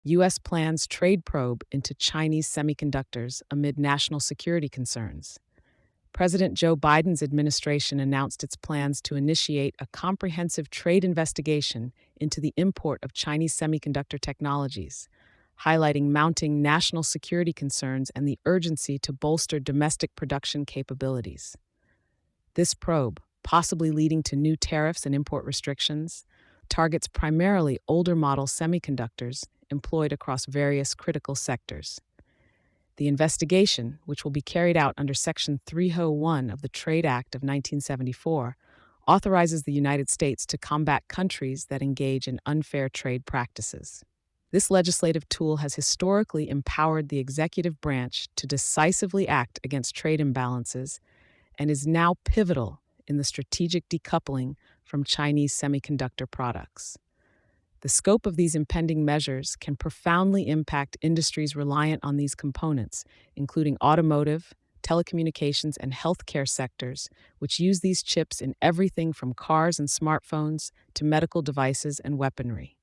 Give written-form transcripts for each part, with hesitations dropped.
U.S. plans trade probe into Chinese semiconductors amid national security concerns. President Joe Biden's administration announced its plans to initiate a comprehensive trade investigation into the import of Chinese semiconductor technologies, highlighting mounting national security concerns and the urgency to bolster domestic production capabilities. This probe, possibly leading to new tariffs and import restrictions, targets primarily older model semiconductors employed across various critical sectors. The investigation, which will be carried out under Section 301 of the Trade Act of 1974, authorizes the United States to combat countries that engage in unfair trade practices. This legislative tool has historically empowered the executive branch to decisively act against trade imbalances and is now pivotal in the strategic decoupling from Chinese semiconductor products. The scope of these impending measures can profoundly impact industries reliant on these components, including automotive, telecommunications, and healthcare sectors, which use these chips in everything from cars and smartphones to medical devices and weaponry.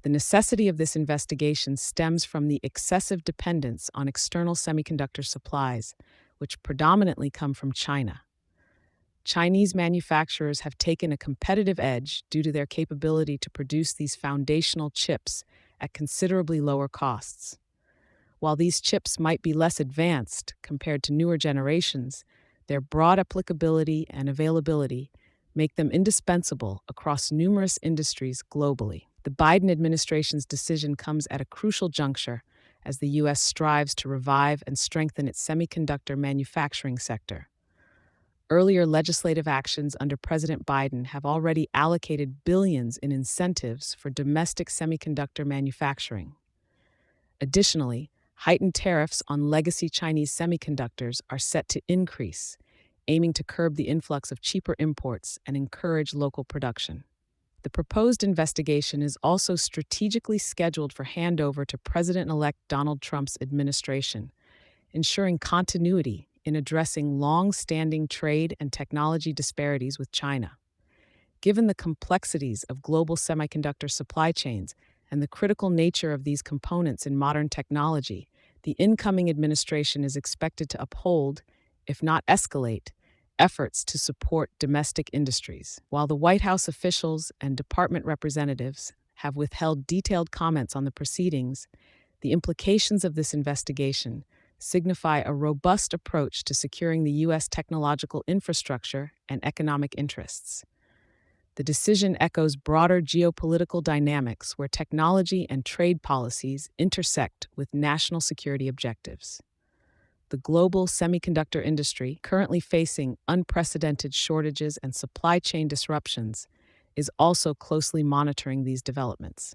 The necessity of this investigation stems from the excessive dependence on external semiconductor supplies, which predominantly come from China. Chinese manufacturers have taken a competitive edge due to their capability to produce these foundational chips at considerably lower costs. While these chips might be less advanced compared to newer generations, their broad applicability and availability make them indispensable across numerous industries globally. The Biden administration's decision comes at a crucial juncture as the U.S. strives to revive and strengthen its semiconductor manufacturing sector. Earlier legislative actions under President Biden have already allocated billions in incentives for domestic semiconductor manufacturing. Additionally, heightened tariffs on legacy Chinese semiconductors are set to increase, aiming to curb the influx of cheaper imports and encourage local production. The proposed investigation is also strategically scheduled for handover to President-elect Donald Trump's administration, ensuring continuity in addressing long-standing trade and technology disparities with China. Given the complexities of global semiconductor supply chains and the critical nature of these components in modern technology, the incoming administration is expected to uphold, if not escalate, efforts to support domestic industries. While the White House officials and department representatives have withheld detailed comments on the proceedings, the implications of this investigation signify a robust approach to securing the U.S. technological infrastructure and economic interests. The decision echoes broader geopolitical dynamics where technology and trade policies intersect with national security objectives. The global semiconductor industry, currently facing unprecedented shortages and supply chain disruptions, is also closely monitoring these developments.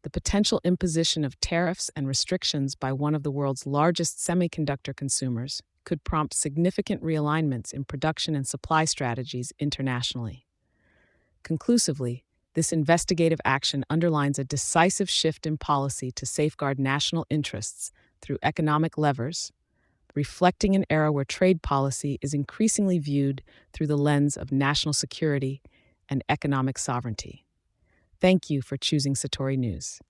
The potential imposition of tariffs and restrictions by one of the world's largest semiconductor consumers could prompt significant realignments in production and supply strategies internationally. Conclusively, this investigative action underlines a decisive shift in policy to safeguard national interests through economic levers, reflecting an era where trade policy is increasingly viewed through the lens of national security and economic sovereignty. Thank you for choosing Satori News.